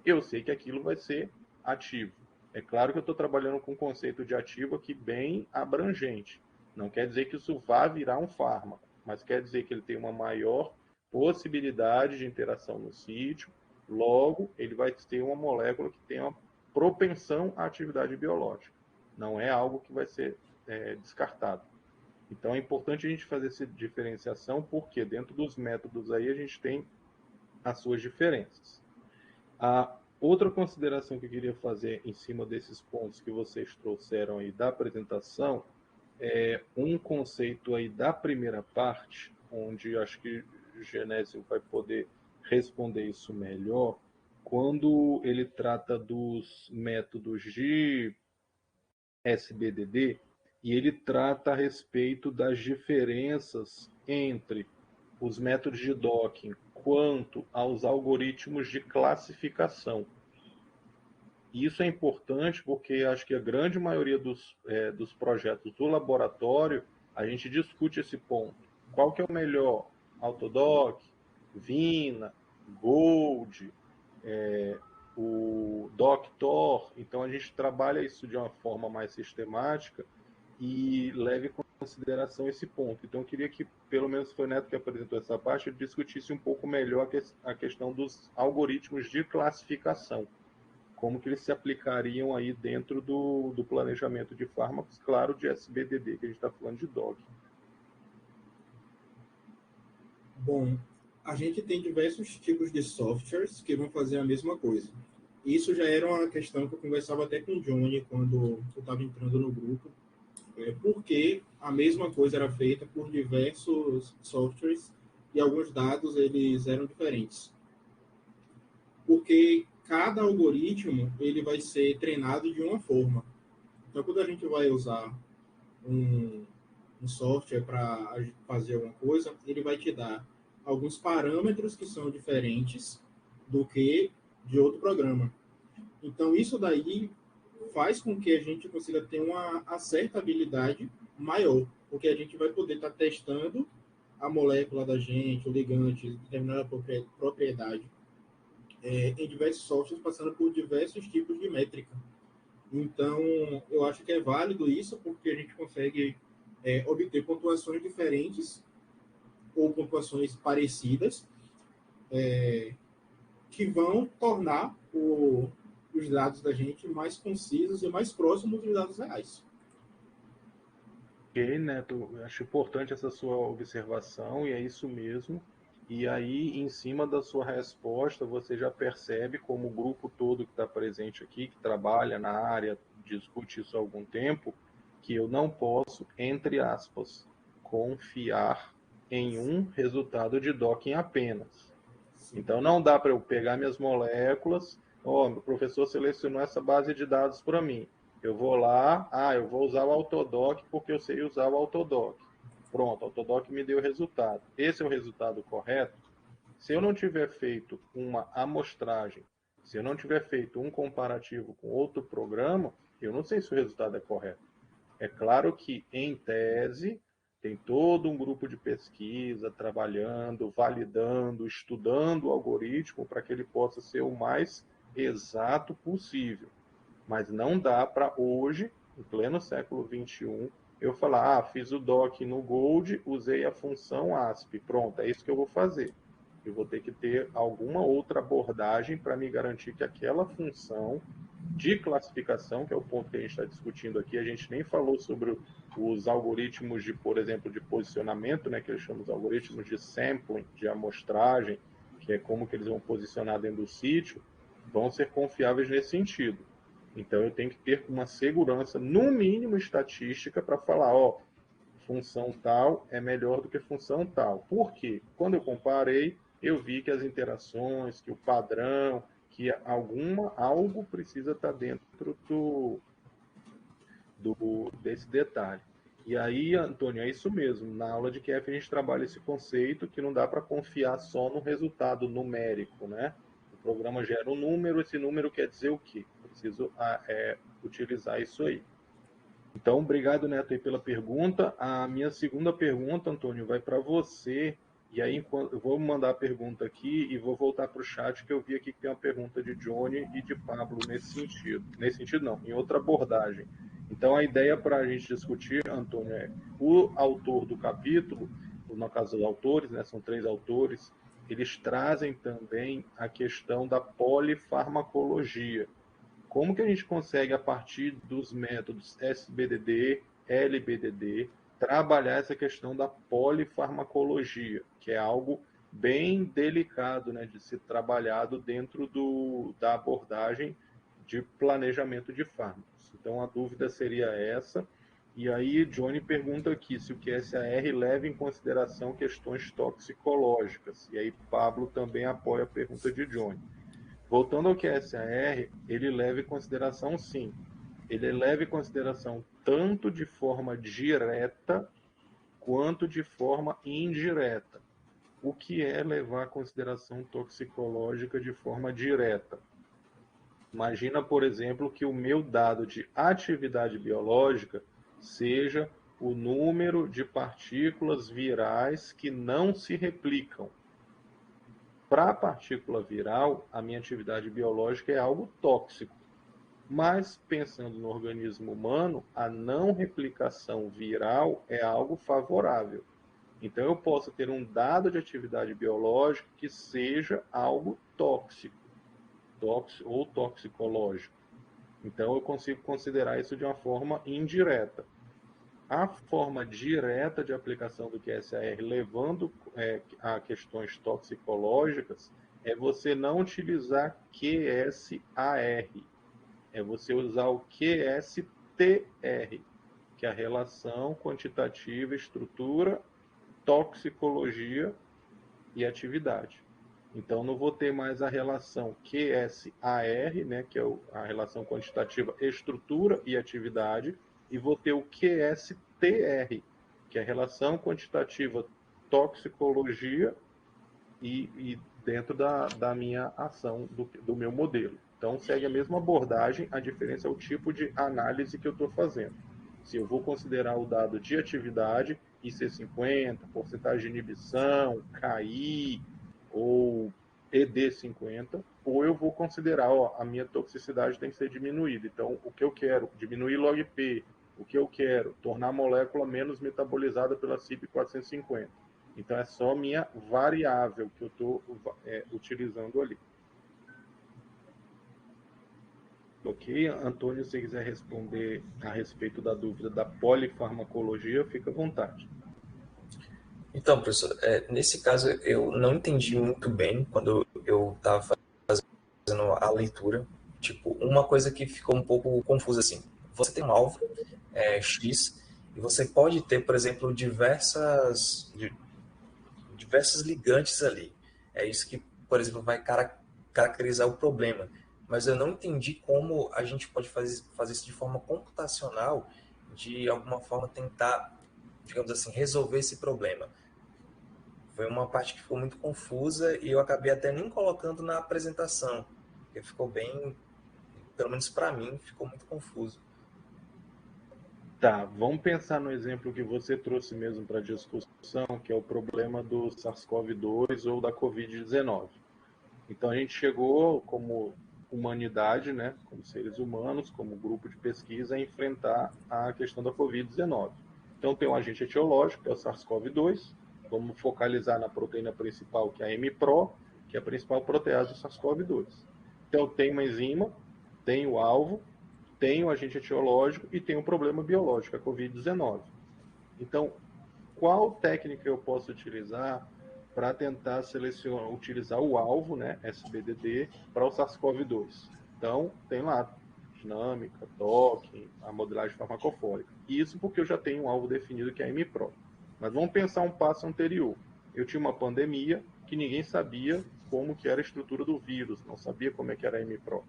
eu sei que aquilo vai ser ativo. É claro que eu estou trabalhando com um conceito de ativo aqui bem abrangente. Não quer dizer que isso vá virar um fármaco, mas quer dizer que ele tem uma maior possibilidade de interação no sítio, logo ele vai ter uma molécula que tem uma propensão à atividade biológica. Não é algo que vai ser descartado. Então é importante a gente fazer essa diferenciação, porque dentro dos métodos aí a gente tem as suas diferenças. A outra consideração que eu queria fazer em cima desses pontos que vocês trouxeram aí da apresentação é um conceito aí da primeira parte, onde acho que o Genésio vai poder responder isso melhor, quando ele trata dos métodos de SBDD, e ele trata a respeito das diferenças entre os métodos de docking quanto aos algoritmos de classificação. E isso é importante porque acho que a grande maioria dos projetos do laboratório, a gente discute esse ponto. Qual que é o melhor? Autodoc, Vina, Gold, o Doctor. Então a gente trabalha isso de uma forma mais sistemática e leve em consideração esse ponto. Então eu queria que, pelo menos foi o Neto que apresentou essa parte, ele discutisse um pouco melhor a questão dos algoritmos de classificação. Como que eles se aplicariam aí dentro do planejamento de fármacos, claro, de SBDD, que a gente está falando de DOG. Bom, a gente tem diversos tipos de softwares que vão fazer a mesma coisa. Isso já era uma questão que eu conversava até com o Johnny quando eu estava entrando no grupo, porque a mesma coisa era feita por diversos softwares e alguns dados eles eram diferentes. Porque cada algoritmo ele vai ser treinado de uma forma. Então, quando a gente vai usar um software para fazer alguma coisa, ele vai te dar alguns parâmetros que são diferentes do que de outro programa. Então, isso daí faz com que a gente consiga ter uma acertabilidade maior, porque a gente vai poder estar testando a molécula da gente, o ligante, determinada propriedade, em diversos softwares, passando por diversos tipos de métrica. Então, eu acho que é válido isso, porque a gente consegue obter pontuações diferentes ou pontuações parecidas, que vão tornar os dados da gente mais concisos e mais próximos dos dados reais. Ok, Neto, eu acho importante essa sua observação, e é isso mesmo. E aí, em cima da sua resposta, você já percebe, como o grupo todo que está presente aqui, que trabalha na área, discute isso há algum tempo, que eu não posso, entre aspas, confiar em um resultado de docking apenas. Então, não dá para eu pegar minhas moléculas, meu professor selecionou essa base de dados para mim. Eu vou lá, eu vou usar o Autodoc porque eu sei usar o Autodoc. Pronto, o Autodoc me deu o resultado. Esse é o resultado correto? Se eu não tiver feito uma amostragem, se eu não tiver feito um comparativo com outro programa, eu não sei se o resultado é correto. É claro que, em tese, tem todo um grupo de pesquisa trabalhando, validando, estudando o algoritmo para que ele possa ser o mais exato possível. Mas não dá para hoje, em pleno século XXI, eu falar, fiz o doc no Gold, usei a função ASP, pronto, é isso que eu vou fazer. Eu vou ter que ter alguma outra abordagem para me garantir que aquela função de classificação, que é o ponto que a gente está discutindo aqui, a gente nem falou sobre os algoritmos de, por exemplo, de posicionamento, né, que eles chamam de algoritmos de sampling, de amostragem, que é como que eles vão posicionar dentro do sítio, vão ser confiáveis nesse sentido. Então eu tenho que ter uma segurança, no mínimo estatística, para falar, função tal é melhor do que função tal. Por quê? Quando eu comparei, eu vi que as interações, que o padrão, que algo precisa estar dentro desse detalhe. E aí, Antônio, é isso mesmo. Na aula de QF a gente trabalha esse conceito que não dá para confiar só no resultado numérico, né? O programa gera um número, esse número quer dizer o quê? Preciso utilizar isso aí. Então, obrigado, Neto, aí pela pergunta. A minha segunda pergunta, Antônio, vai para você. E aí, eu vou mandar a pergunta aqui e vou voltar para o chat, que eu vi aqui que tem uma pergunta de Johnny e de Pablo nesse sentido. Nesse sentido, não, em outra abordagem. Então, a ideia para a gente discutir, Antônio, é o autor do capítulo, no caso dos autores, né, são 3 autores, eles trazem também a questão da polifarmacologia. Como que a gente consegue, a partir dos métodos SBDD, LBDD, trabalhar essa questão da polifarmacologia, que é algo bem delicado, né, de ser trabalhado dentro da abordagem de planejamento de fármacos. Então, a dúvida seria essa. E aí, Johnny pergunta aqui se o QSAR leva em consideração questões toxicológicas. E aí, Pablo também apoia a pergunta de Johnny. Voltando ao QSAR, ele leva em consideração, sim. Ele leva em consideração tanto de forma direta quanto de forma indireta. O que é levar em consideração toxicológica de forma direta? Imagina, por exemplo, que o meu dado de atividade biológica seja o número de partículas virais que não se replicam. Para a partícula viral, a minha atividade biológica é algo tóxico. Mas, pensando no organismo humano, a não replicação viral é algo favorável. Então, eu posso ter um dado de atividade biológica que seja algo tóxico ou toxicológico. Então, eu consigo considerar isso de uma forma indireta. A forma direta de aplicação do QSAR, levando a questões toxicológicas, é você não utilizar QSAR, é você usar o QSTR, que é a relação quantitativa, estrutura, toxicologia e atividade. Então, não vou ter mais a relação QSAR, né, que é a relação quantitativa, estrutura e atividade, e vou ter o QSTR, que é a relação quantitativa toxicologia e dentro da minha ação, do meu modelo. Então, segue a mesma abordagem, a diferença é o tipo de análise que eu estou fazendo. Se eu vou considerar o dado de atividade, IC50, porcentagem de inibição, KI ou ED50, ou eu vou considerar, a minha toxicidade tem que ser diminuída. Então, o que eu quero? Diminuir log-P. O que eu quero? Tornar a molécula menos metabolizada pela CYP450. Então, é só minha variável que eu estou utilizando ali. Ok? Antônio, se quiser responder a respeito da dúvida da polifarmacologia, fica à vontade. Então, professor, nesse caso eu não entendi muito bem quando eu estava fazendo a leitura. Tipo, uma coisa que ficou um pouco confusa assim. Você tem um alvo X e você pode ter, por exemplo, diversas ligantes ali. É isso que, por exemplo, vai caracterizar o problema. Mas eu não entendi como a gente pode fazer isso de forma computacional, de alguma forma tentar, digamos assim, resolver esse problema. Foi uma parte que ficou muito confusa e eu acabei até nem colocando na apresentação, porque ficou bem, pelo menos para mim, ficou muito confuso. Tá, vamos pensar no exemplo que você trouxe mesmo para discussão, que é o problema do SARS-CoV-2 ou da Covid-19. Então a gente chegou como humanidade, né, como seres humanos, como grupo de pesquisa, a enfrentar a questão da Covid-19. Então tem um agente etiológico, que é o SARS-CoV-2, vamos focalizar na proteína principal, que é a MPRO, que é a principal protease do SARS-CoV-2. Então tem uma enzima, tem o alvo, tem o agente etiológico e tem um problema biológico, a Covid-19. Então, qual técnica eu posso utilizar para tentar utilizar o alvo, né, SBDD, para o SARS-CoV-2? Então, tem lá dinâmica, docking, a modelagem farmacofórica. Isso porque eu já tenho um alvo definido que é a MPRO. Mas vamos pensar um passo anterior. Eu tinha uma pandemia que ninguém sabia como que era a estrutura do vírus, não sabia como é que era a MPRO.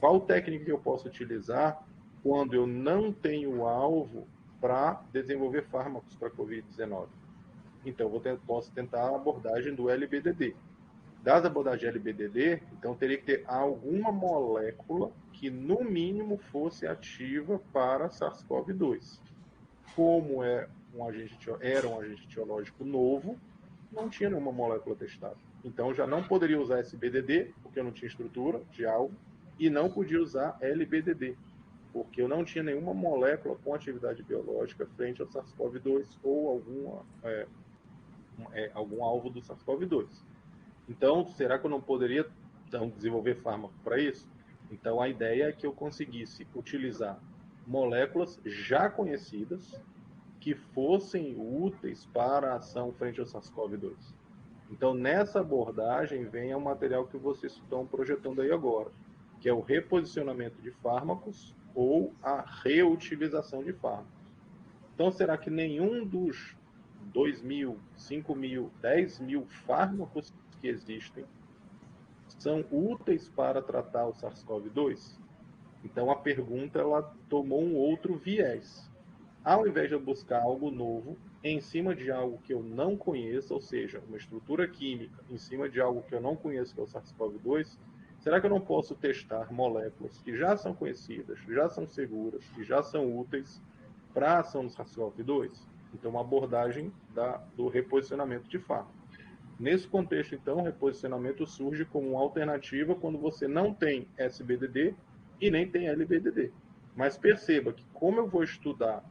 Qual técnica que eu posso utilizar quando eu não tenho alvo para desenvolver fármacos para a Covid-19? Então, posso tentar a abordagem do LBDD. Das abordagens LBDD, então teria que ter alguma molécula que, no mínimo, fosse ativa para SARS-CoV-2. Como era um agente etiológico novo, não tinha nenhuma molécula testada. Então, já não poderia usar SBDD, porque eu não tinha estrutura de alvo, e não podia usar LBDD, porque eu não tinha nenhuma molécula com atividade biológica frente ao SARS-CoV-2 ou algum alvo do SARS-CoV-2. Então, será que eu não poderia desenvolver fármaco para isso? Então, a ideia é que eu conseguisse utilizar moléculas já conhecidas que fossem úteis para a ação frente ao SARS-CoV-2. Então, nessa abordagem, vem o material que vocês estão projetando aí agora, que é o reposicionamento de fármacos ou a reutilização de fármacos. Então, será que nenhum dos 2.000, 5.000, 10.000 fármacos que existem são úteis para tratar o SARS-CoV-2? Então, a pergunta ela tomou um outro viés. Ao invés de eu buscar algo novo, em cima de algo que eu não conheço, ou seja, uma estrutura química em cima de algo que eu não conheço, que é o SARS-CoV-2, será que eu não posso testar moléculas que já são conhecidas, já são seguras e já são úteis para a ação do SARS-CoV-2? Então, uma abordagem do reposicionamento de fármaco. Nesse contexto, então, o reposicionamento surge como uma alternativa quando você não tem SBDD e nem tem LBDD. Mas perceba que, como eu vou estudar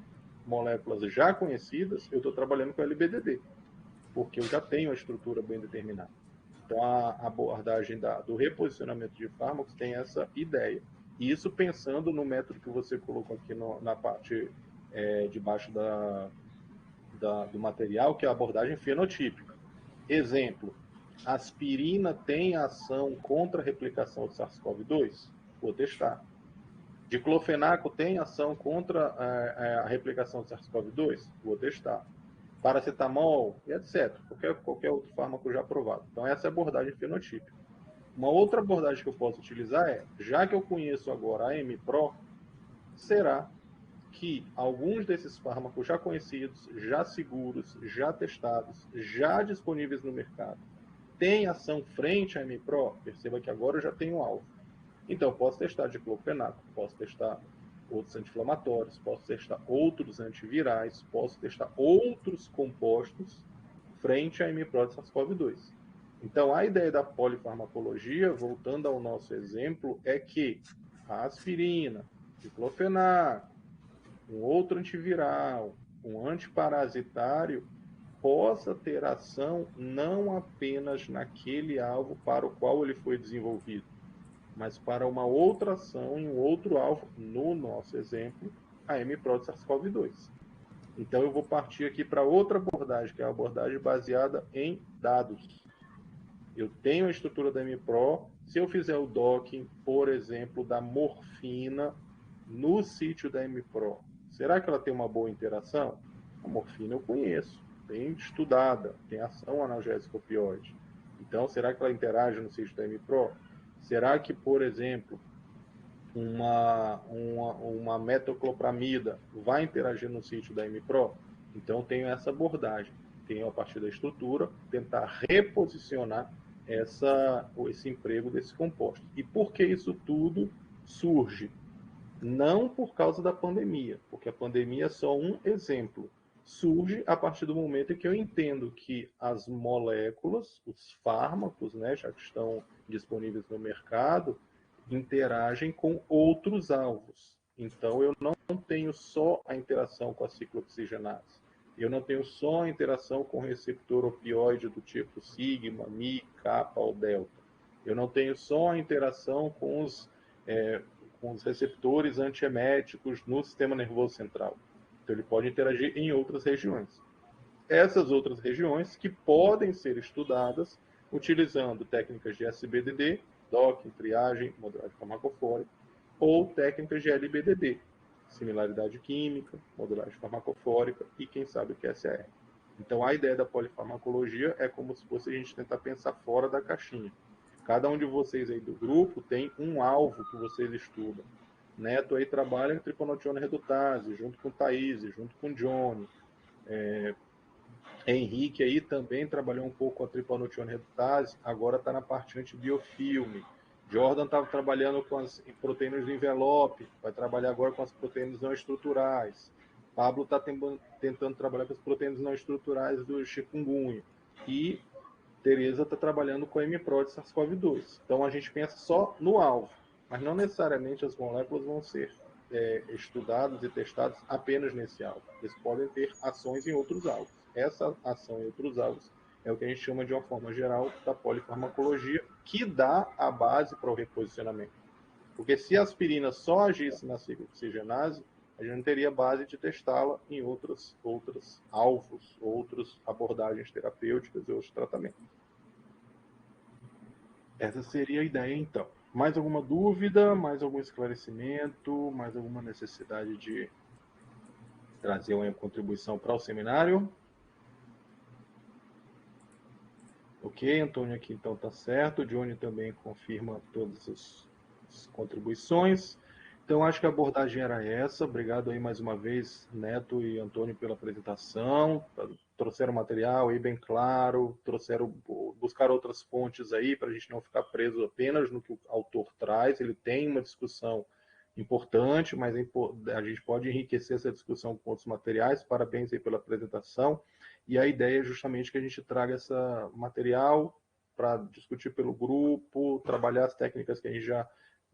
moléculas já conhecidas, eu estou trabalhando com LBDD, porque eu já tenho a estrutura bem determinada. Então, a abordagem do reposicionamento de fármacos tem essa ideia. E isso pensando no método que você colocou aqui na parte de baixo do material, que é a abordagem fenotípica. Exemplo, aspirina tem ação contra a replicação do SARS-CoV-2? Vou testar. Diclofenaco tem ação contra a replicação do SARS-CoV-2? Vou testar. Paracetamol, e etc. Qualquer outro fármaco já aprovado. Então, essa é a abordagem fenotípica. Uma outra abordagem que eu posso utilizar é, já que eu conheço agora a MPRO, será que alguns desses fármacos já conhecidos, já seguros, já testados, já disponíveis no mercado, têm ação frente à MPRO? Perceba que agora eu já tenho alvo. Então, posso testar diclofenaco, posso testar outros anti-inflamatórios, posso testar outros antivirais, posso testar outros compostos frente à MPRO de SARS-CoV-2. Então, a ideia da polifarmacologia, voltando ao nosso exemplo, é que a aspirina, diclofenaco, um outro antiviral, um antiparasitário, possa ter ação não apenas naquele alvo para o qual ele foi desenvolvido, mas para uma outra ação em um outro alvo, no nosso exemplo, a MPRO de SARS-CoV-2. Então eu vou partir aqui para outra abordagem, que é a abordagem baseada em dados. Eu tenho a estrutura da MPRO, se eu fizer o docking, por exemplo, da morfina no sítio da MPRO, será que ela tem uma boa interação? A morfina eu conheço, bem estudada, tem ação analgésica opioide. Então, será que ela interage no sítio da MPRO? Será que, por exemplo, uma metoclopramida vai interagir no sítio da MPRO? Então, tenho essa abordagem. tenho a partir da estrutura, tentar reposicionar esse emprego desse composto. E por que isso tudo surge? Não por causa da pandemia, porque a pandemia é só um exemplo. Surge a partir do momento em que eu entendo que as moléculas, os fármacos, né, já que estão disponíveis no mercado, interagem com outros alvos. Então, eu não tenho só a interação com a ciclooxigenase. Eu não tenho só a interação com o receptor opioide do tipo sigma, mi, kappa ou delta. Eu não tenho só a interação com os receptores antieméticos no sistema nervoso central. Então, ele pode interagir em outras regiões. Essas outras regiões que podem ser estudadas utilizando técnicas de SBDD, docking, triagem, modelagem farmacofórica, ou técnicas de LBDD, similaridade química, modelagem farmacofórica e, quem sabe, o QSR. Então, a ideia da polifarmacologia é como se fosse a gente tentar pensar fora da caixinha. Cada um de vocês aí do grupo tem um alvo que vocês estudam. Neto aí trabalha em triponotiona redutase, junto com Thaís, junto com Johnny. Henrique aí também trabalhou um pouco com a triponotiona redutase, agora está na parte antibiofilme. Jordan estava trabalhando com as proteínas do envelope, vai trabalhar agora com as proteínas não estruturais. Pablo está tentando trabalhar com as proteínas não estruturais do chikungunya. E Tereza está trabalhando com a MPRO de SARS-CoV-2. Então a gente pensa só no alvo, mas não necessariamente as moléculas vão ser estudadas e testadas apenas nesse alvo. Eles podem ter ações em outros alvos. Essa ação em outros alvos é o que a gente chama de uma forma geral da polifarmacologia, que dá a base para o reposicionamento. Porque se a aspirina só agisse na ciclooxigenase, a gente não teria base de testá-la em outros alvos, outras abordagens terapêuticas e outros tratamentos. Essa seria a ideia, então. Mais alguma dúvida? Mais algum esclarecimento? Mais alguma necessidade de trazer uma contribuição para o seminário? Ok, Antônio aqui então está certo. O Johnny também confirma todas as contribuições. Então, acho que a abordagem era essa. Obrigado aí mais uma vez, Neto e Antônio, pela apresentação. Trouxeram material aí bem claro, buscaram outras fontes aí para a gente não ficar preso apenas no que o autor traz. Ele tem uma discussão importante, mas a gente pode enriquecer essa discussão com outros materiais. Parabéns aí pela apresentação. E a ideia é justamente que a gente traga esse material para discutir pelo grupo, trabalhar as técnicas que a gente já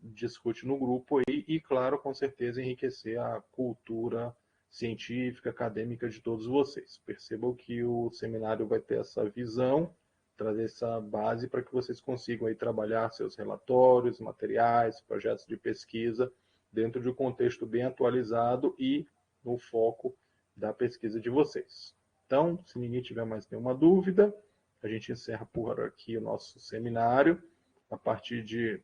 discute no grupo aí, e, claro, com certeza, enriquecer a cultura científica, acadêmica de todos vocês. Percebam que o seminário vai ter essa visão, trazer essa base para que vocês consigam aí trabalhar seus relatórios, materiais, projetos de pesquisa, dentro de um contexto bem atualizado e no foco da pesquisa de vocês. Então, se ninguém tiver mais nenhuma dúvida, a gente encerra por aqui o nosso seminário. A partir de